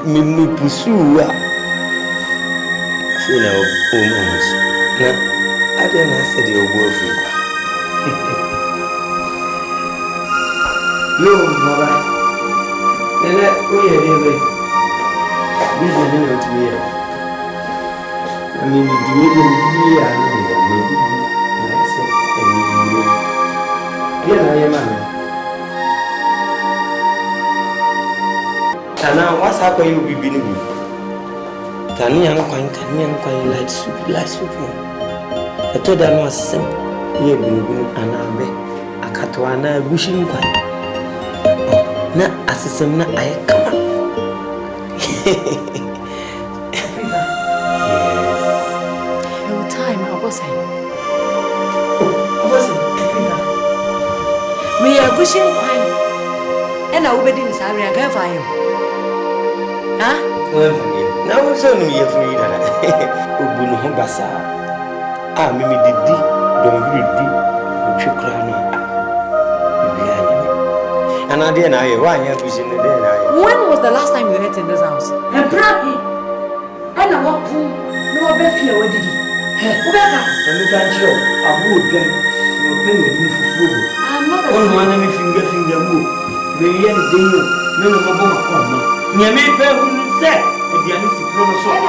Me pursue Funa almost. Now, I didn't say the boyfriend. No, Mother. Then we are there. This is not to me. I mean, the way I know that maybe I said, I am. And now, what's happening? You will be in me. Can you light soup? I told her no assistant. You will an army. A catuana wishing quite. Not assistant, I come. Yes. No time, I wasn't. We are wishing quite. And I will be in this area. I can't find you. Huh? Now, so me a free that Ubun Hombasa. Ah, Mimi did don't really do what you cry now. And I didn't know why you have vision the day. When was the last time you ate in this house? And Prague. And I walk home. No, I bet you what did you? Rebecca, and you can't show. I would get no pain with me for food. I'm not a one of my fingers in the move. Maybe anything you know about Nyamesom said, and the Anisi Promotion.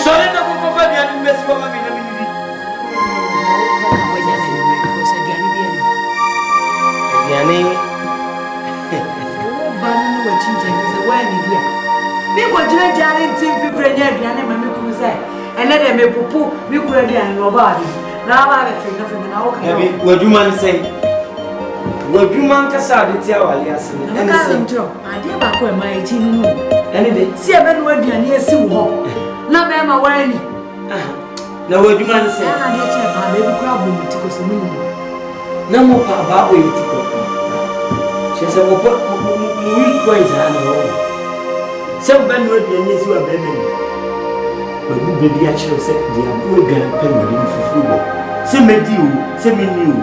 So let the book of the Anisi for me. Yanni, Bannon were changing his awareness here. We were judging people, and let them be poo, we could have nobody. Now I think nothing. What you man say? What you man can say, tell Alias and I did back when my 18 any day. See a man word near Sue Hall. Now, ma'am, I wear any. Now, what you man say? I did check my baby problem to go some no more about way to go. She said, we boys are no. Some man word near you are bending. But you baby actually said, the boy grand penguin for football. Send me you, send me new,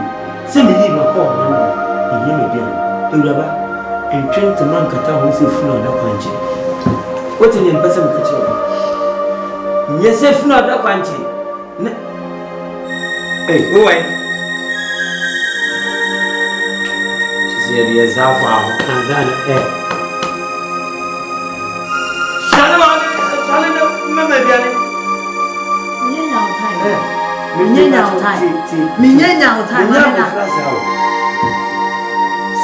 send me my poor. And train to man Kata who say full of that country. What in the person catch you? Yes, if not that country. Hey, go away. She said, yes, how far? And then,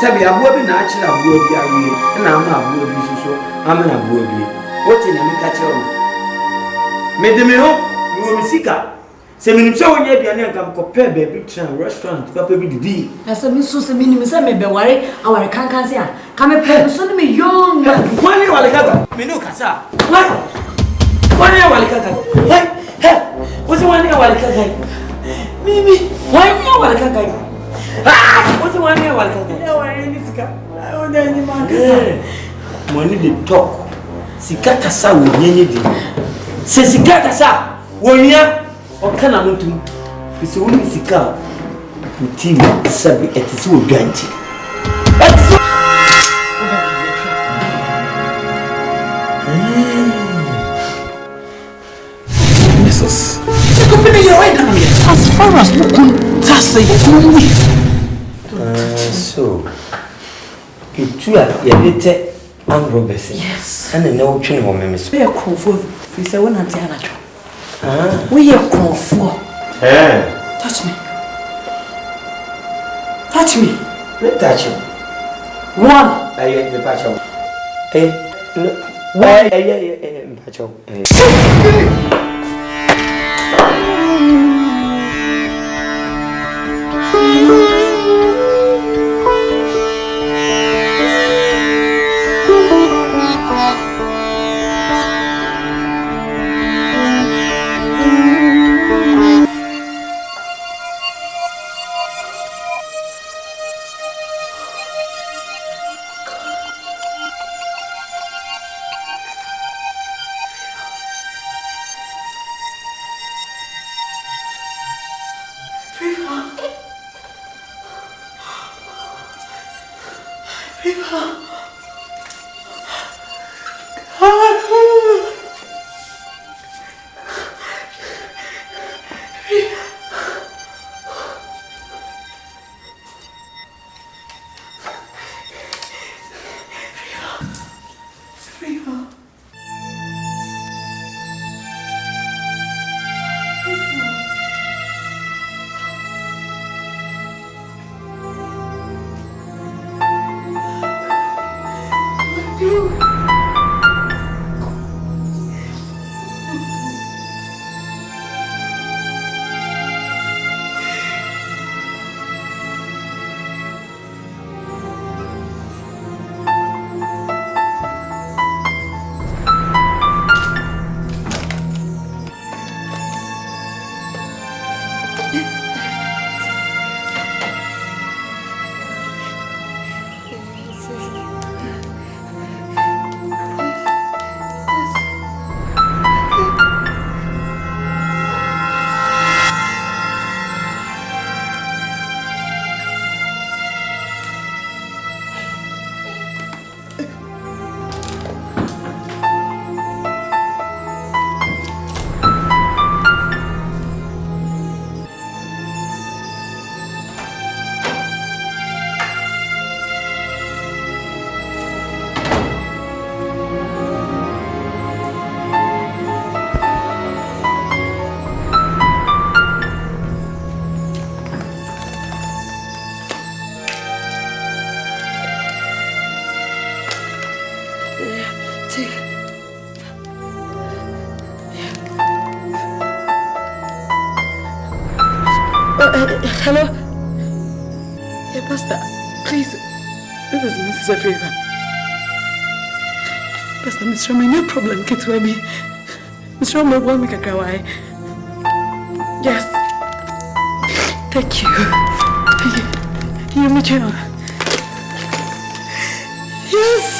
Sabi abuobi na achira abuobi awie na ama abuobi suso ama na abuobi oti na mi ka che o medeme ho wo misika se minim se wonye aduane anka ko pe be bi tran restaurant papa bi didi na se mi so se minim se me be ware aware kankan se a ka me pe so ni me young wale wale kaka me no kasa wale wale kaka hey what's wale wale kaka mimi wale wale kaka what's wale wale kaka money they talk. Sikata sa wonyenye di. Se sikata sa wonya okana mutum. Fisi woni sika uti sabi etisi odwanti. Jesus. As far as that's so you two are little and Robertson. Yes. And no train woman, Miss. We are comfort. We say one anti anacho. We are comfort. Touch me. Touch me. Let touch you. One. I get the patch out. No. Why? Patch out. Hello? Yeah, Pastor, please. This is Mrs. Africa. Pastor, Mr. Roma, no problem. Get to me. Mr. Roma, will make a kawaii. Yes. Thank you. You, Mitchell. Yes.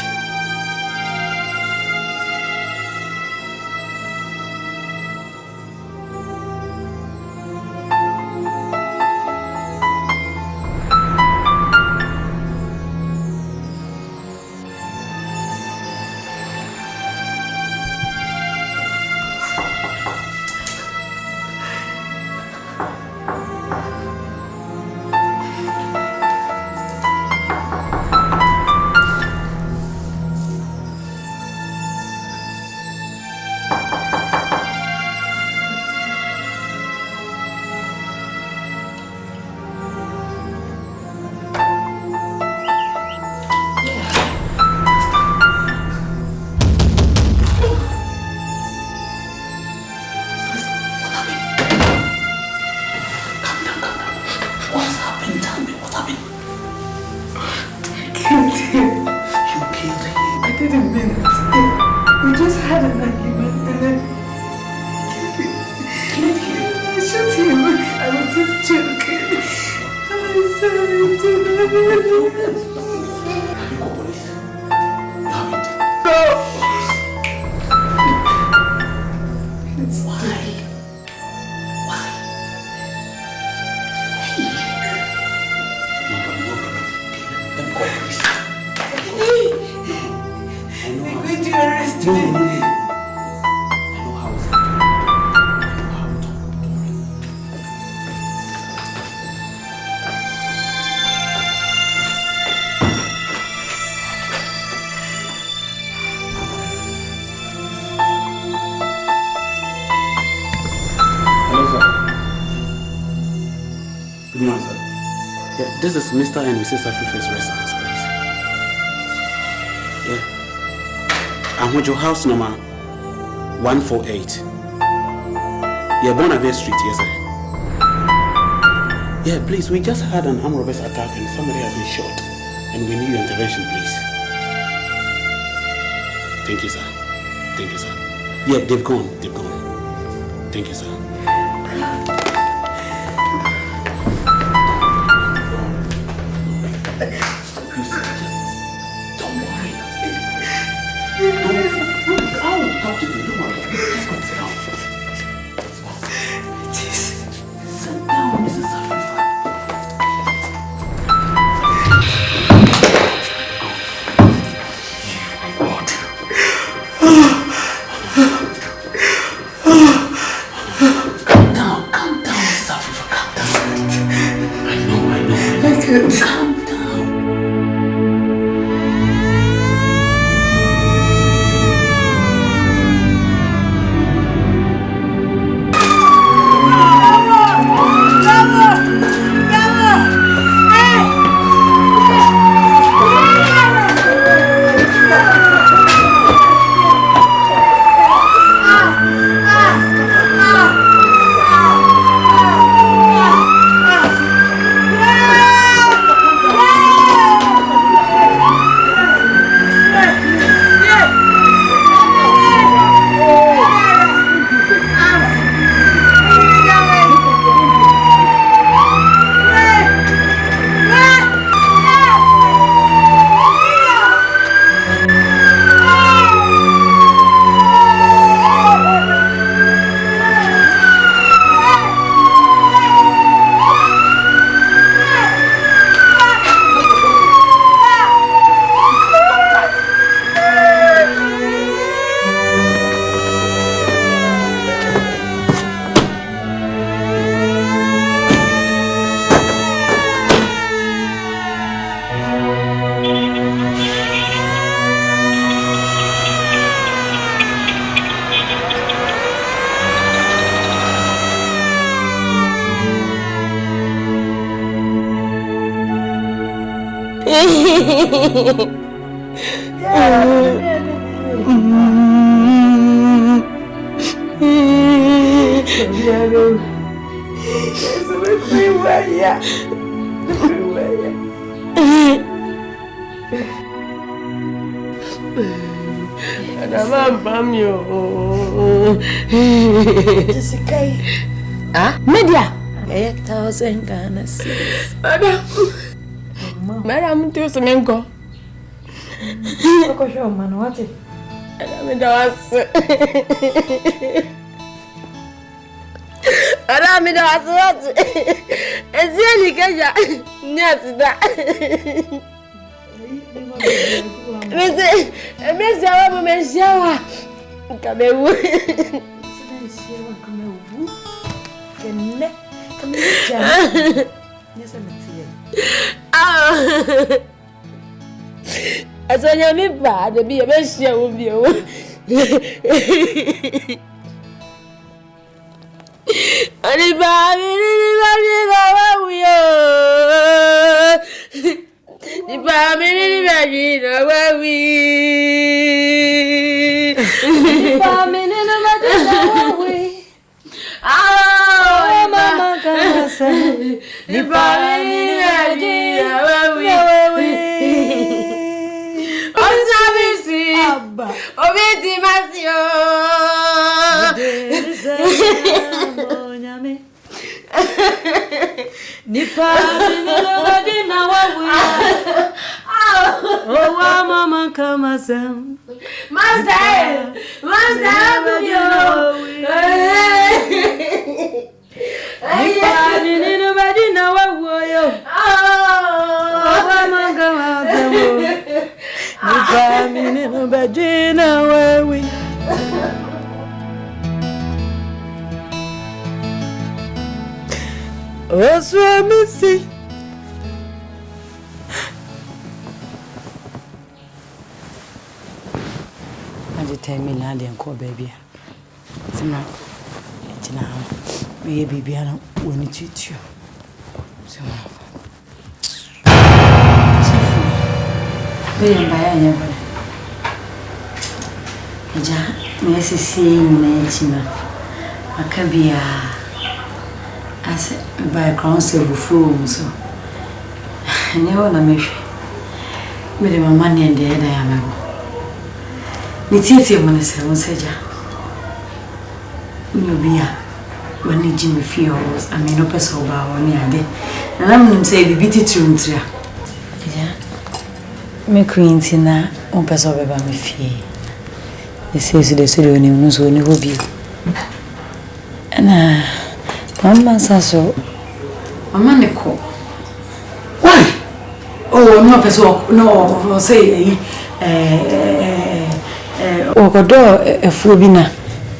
Good morning, sir. Yeah, this is Mr. and Mrs. Afrifa's residence, please. Yeah. I'm with your house number 148. Yeah, Bonavia Street, yes, sir. Yeah, please, we just had an armed robbers attack and somebody has been shot. And we need your intervention, please. Thank you, sir. Thank you, sir. Yeah, they've gone. They've gone. Thank you, sir. Don't worry. I will talk to you. Don't worry. Just go sit down. Sit down, Mrs. Afrifa. Calm down, Mrs. Afrifa. Calm down. I know. I can't. Calm down. Media. Ghana cedis. Madam, do some uncle. Show man, what it? Madam, what? It's really good. Yes, that. Miss our woman shower. Come I saw you bad to be a best show with you. What's wrong, Missy? I tell me land and call baby. It's not. It's now. Baby, I don't want to treat you. Bem, vai, já, nesse sim, né, Tina? A cabia. As by council before, so. Never na me. Me my money and the other am. Nititi mo na se won seja. Nyobia. Wani Jimmy feels, I mean, no person ba woni ade. And I'm say bibi titru ntria. Me Queentina, on person ba me fie. This is the studio ni no so ni hobby. Na mama saso mama neko. Why? Oh no person no say ogodo efuo bi na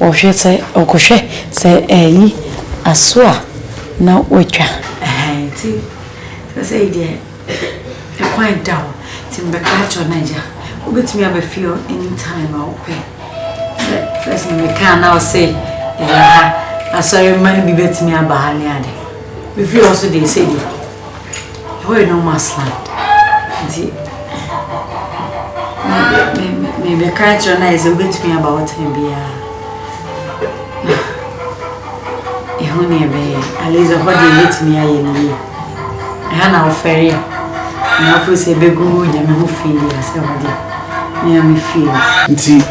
ohwe say okohwe say asoa na otwa ti say dey e quite down timbeka cho naija obetimi abafio anytime I open first me can now say I sorry man be betimi abahani ade we feel also they say you no masland nti me can cho na is obetimi about him bia ehuni ebe aliza what they let me aye ni na oferi na fu se begu nya me ho feel ase hodi me am feel nti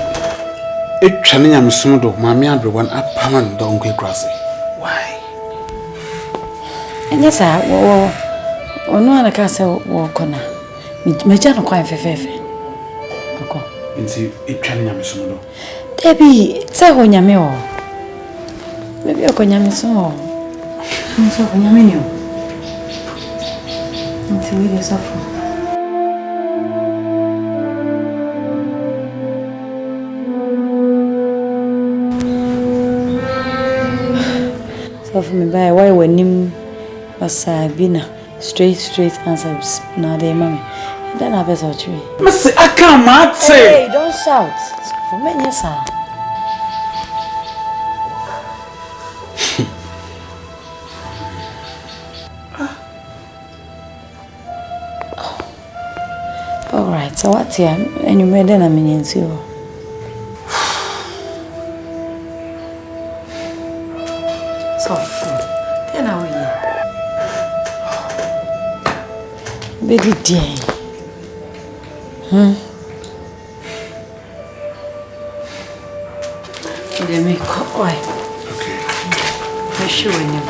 etwane Nyamesom do maame adrewan apaman don kwe krase why enya sa wo ono ana ka se wo kona me ja no kwan fefefe koko nti etwane Nyamesom do debi se ho nyame o mebi ko Nyamesom o nso ko nyame ni o nti we dey suffer. Of me by why when him Basabina straight answers now they mommy. Then I better tree. Miss I can't say. Hey, don't shout. For me, yes, sir. All right, so what's here? And you made an amenities you. Baby dear. Let me go. Okay. I'm sure you.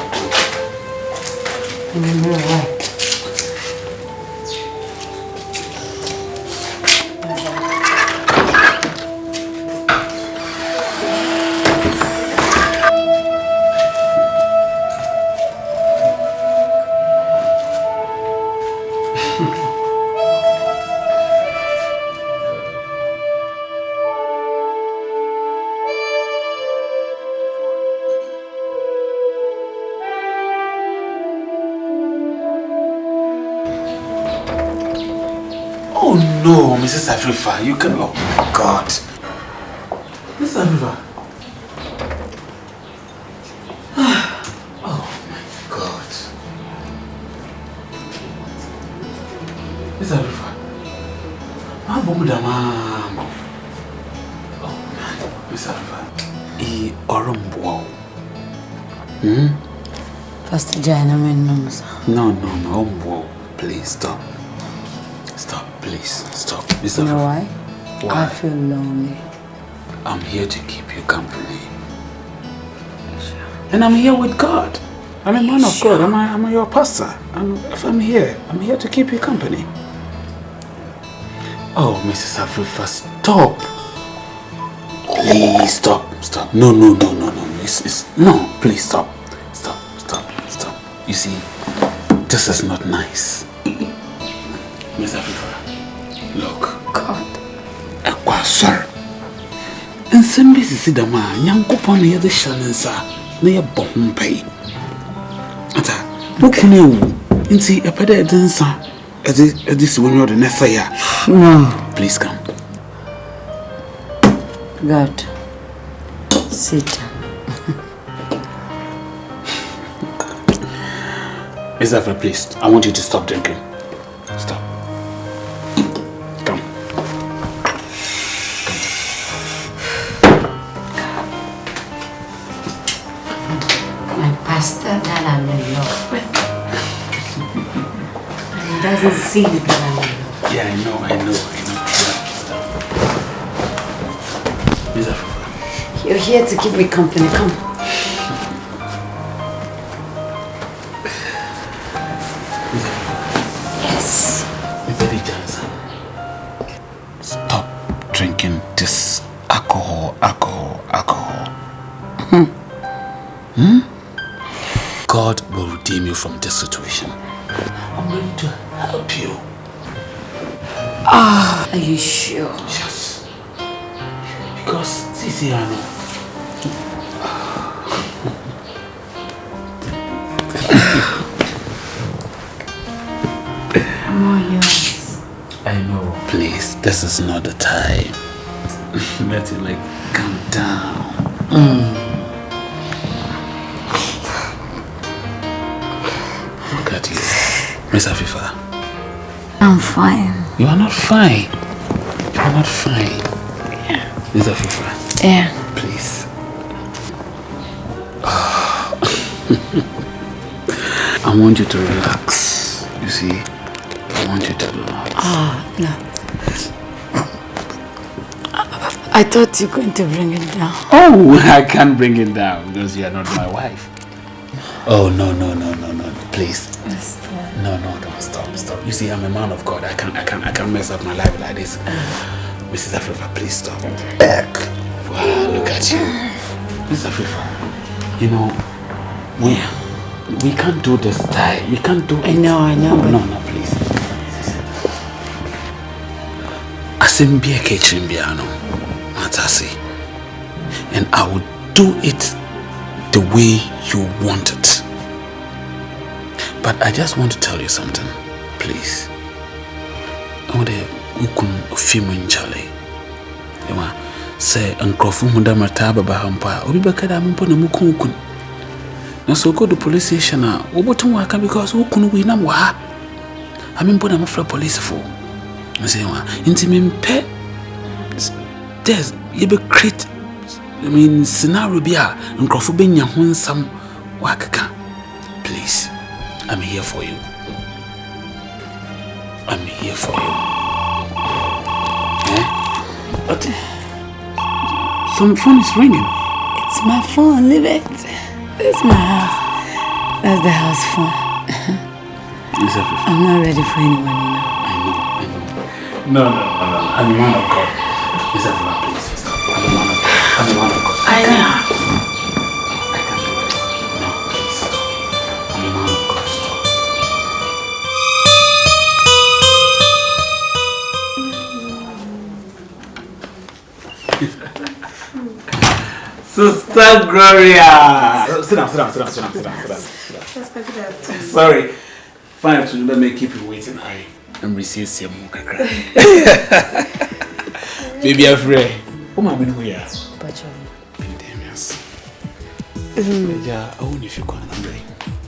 Oh no, Mrs. Afrifa, you can. Oh my God, Mrs. Afrifa. Oh my God, Mrs. Afrifa. My bomb da man. Oh man, Mrs. Afrifa. Orumbo. First Jana men No, please stop. Please stop. You know why? I feel lonely. I'm here to keep you company. Sure. And I'm here with God. I'm a man of God. I'm your pastor. I'm here to keep you company. Oh, Mrs. Afrifa, stop. Please stop. No. No, please stop. Stop. You see, this is not nice. Miss Afrifa, look. God. Sir. And some business is the man, young coupon near the Shannon, near Bombay. Ata, what can you see a better dancer as this when you're the next year? Please come. God, sit down. Miss Afra, please. I want you to stop drinking. Stop. Come. My pastor that I'm in love with. And he doesn't see that I'm in love. Yeah, I know. Miss Afra. You're here to keep me company. Come. Yes. Stop drinking this alcohol. God will redeem you from this situation. I'm ready to help you. Are you sure? Yes. Because, Sisi, I know. I'm all yours. I know. Please, this is not the time. Let it calm down. Look at you, Miss Afifa. I'm fine. You are not fine. You are not fine. Yeah. Miss Afifa. Yeah. Please. I want you to relax. You see? I want you to relax. No. I thought you were going to bring it down. Oh, I can't bring it down because you are not my wife. Oh, no. Please. No, don't stop. You see, I'm a man of God. I can't mess up my life like this. Mrs. Afrifa, please stop. Wow, look at you. Mrs. Afrifa, you know, we can't do this time. We can't do it. I know. No, please. Asimbia Kechimbiano, Matasi. And I will do it the way you want it. But I just want to tell you something, please. I want to film in Charlie. Say, Uncle Fumunda Mataba Bahampa, Obibakada Mumpona Mukun. Now, so go to police station now. What work because who couldn't we know? I mean, put a police for. I say, intimate pet. There's you be create. I mean, scenario be a Uncle Fubinya Hun some work. Please. I'm here for you. I'm here for you. Eh? What? Some phone is ringing. It's my phone, leave it. This is my house. That's the house phone. I'm not ready for anyone, you know. I know. No. I'm a man of God. Miss Afra, please. I'm a man of God. I know. I can't do it. No, please stop. I'm a man of God. Sister Gloria! Sit down. Sorry. Fine, to let me keep you waiting. I'm receiving some more. Baby, I'm free. Who am I going here? Yes. Yeah, I won't if you can't.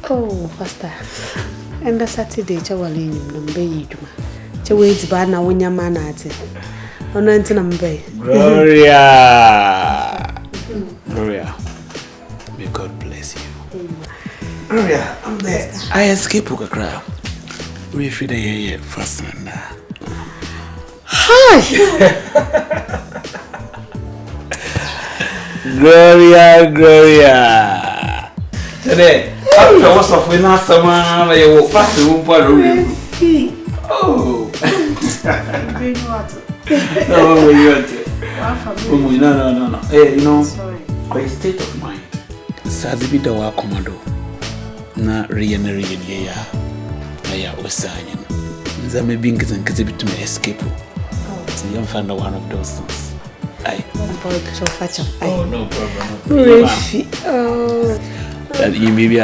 Oh, Pastor. And the Saturday, Chawalin, Nambe, Chawait Bana, when your man at it. On Antanambe. Gloria, may God bless you. Gloria, I'm there. I escape Ukakra. We feed a year fast and Hi! Gloria. Today, after what's up with us, someone like you fast the room. Oh, no. Hey, you know, by state of mind, Sazibi Dawa Commando, na Rian, Aya Osayan. Zame Binks and Kazibit to my escape. So you find one of those things. Oh, no problem. Oh, that you maybe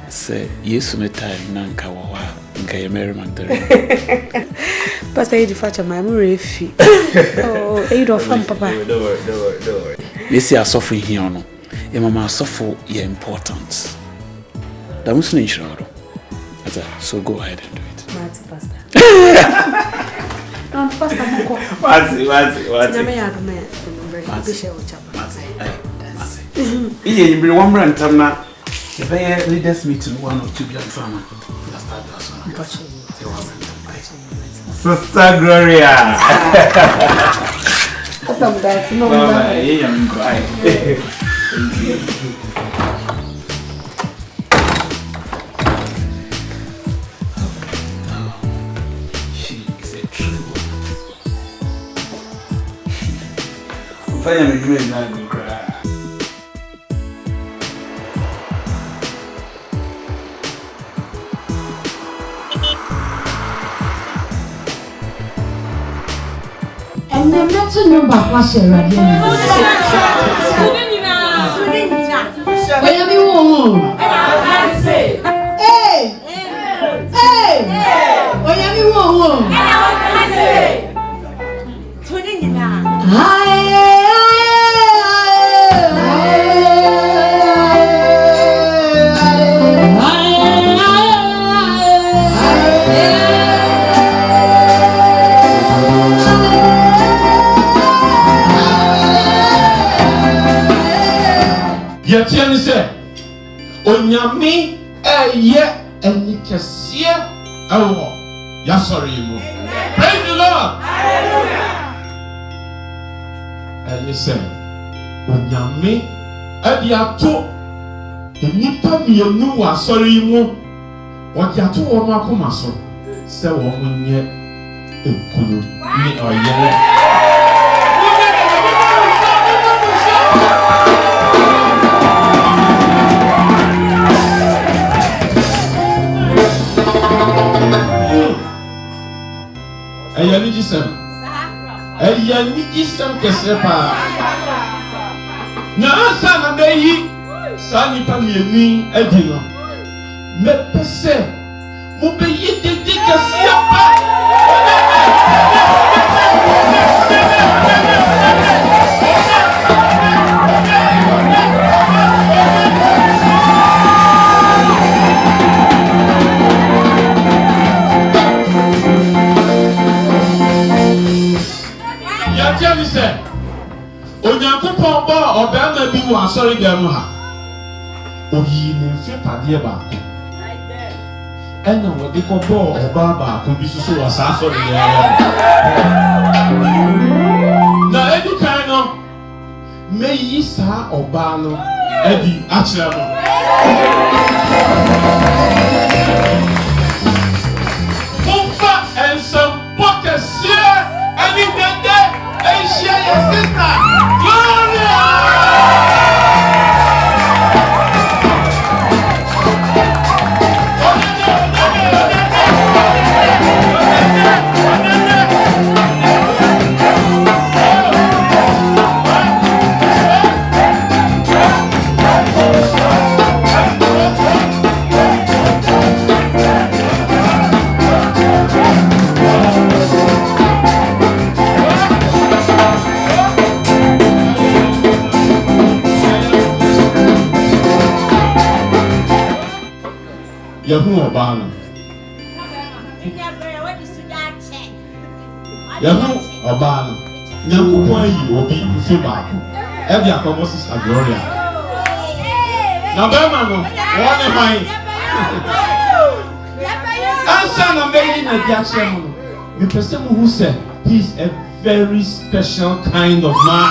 say, yes, my time, Nankawa, and Kayamere Magdalene. Pastor, you fetch my refi. Oh, you don't from Papa. Don't worry. This is suffering here, no. Your mama suffer your important. That was not sure. So go ahead and do it. Mati, Pastor. No, Pastor, Moko. Mati. You bring one brand now. If I leaders meeting 1 or 2 young farmers, Sister Gloria. She is a true one. If I am a human, I will cry. And the metal number was a radio. When you won't, hey, when you won't, Yetiani said, Onyami eye eni kesiye ewo. Ya sorry mo. Praise the Lord. Hallelujah. And he said, Onyami edi ato enipa mienu wa sorry mo. Wodi ato wo ma koma so. Se wo mo nye ekunu ni oyele. Ayani jisam kesepa. Na asa na beyi sa nipa mienu edino. Me pese mo beyi dede kesepa. Onyankopon ba obama bi wo asori dem ha oyi ne mfe pade ba ko ena wodi ko bo oba ba ko bi so wa sa asori ya na edi kan no meyi sa oba no edi akira no Pumpa and some pockets here any day and share your sister. Gloria! Yahu obano. Yahu obano. Nyankopon yi obi nfi baako. E bi akomo Sister Gloria. Na be ma no, wone man. Ansa na be yi na dia chere mo no. Me pese mo who say he is a very special kind of man.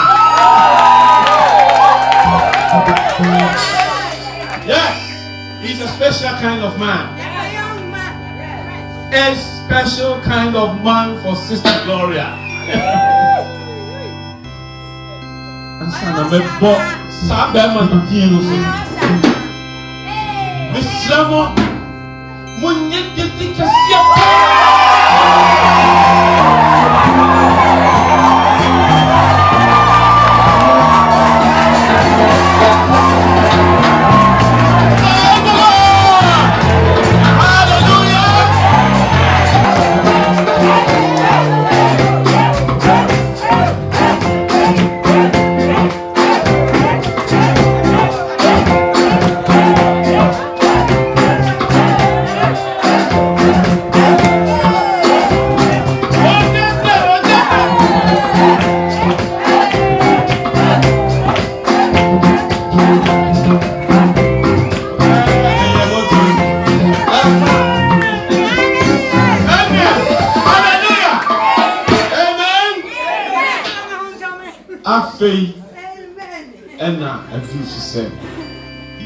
Yes. He's a special kind of man. A special kind of man for Sister Gloria. And son of a boy, Sabema Dino. Miss Ramo, Munyetika. afei ɛna adu so sɛ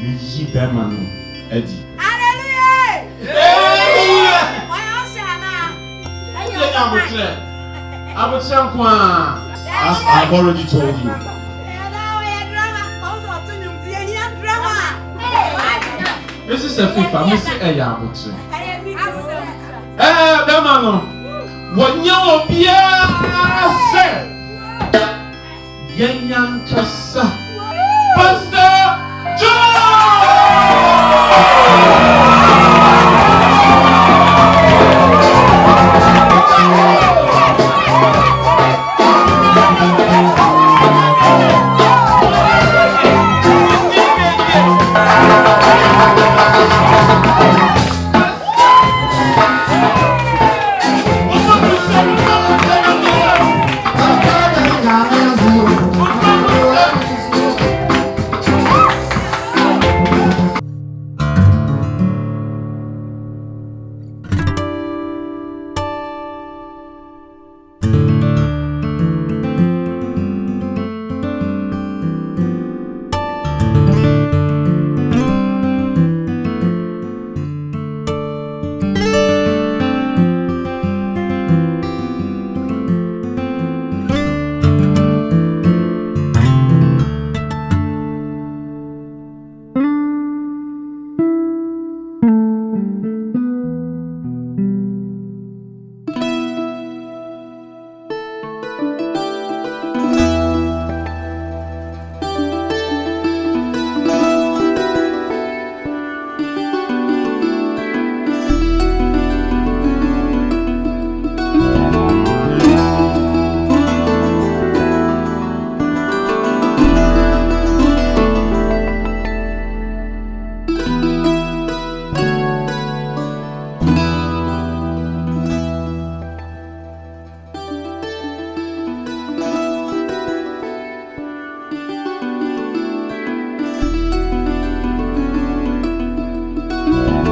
meyi bɛrima no adi. Abutre nko a as I've already told you. This is a FIFA, Mr. Eyabutre. Bemano, what you be say? Yenyan Chassa.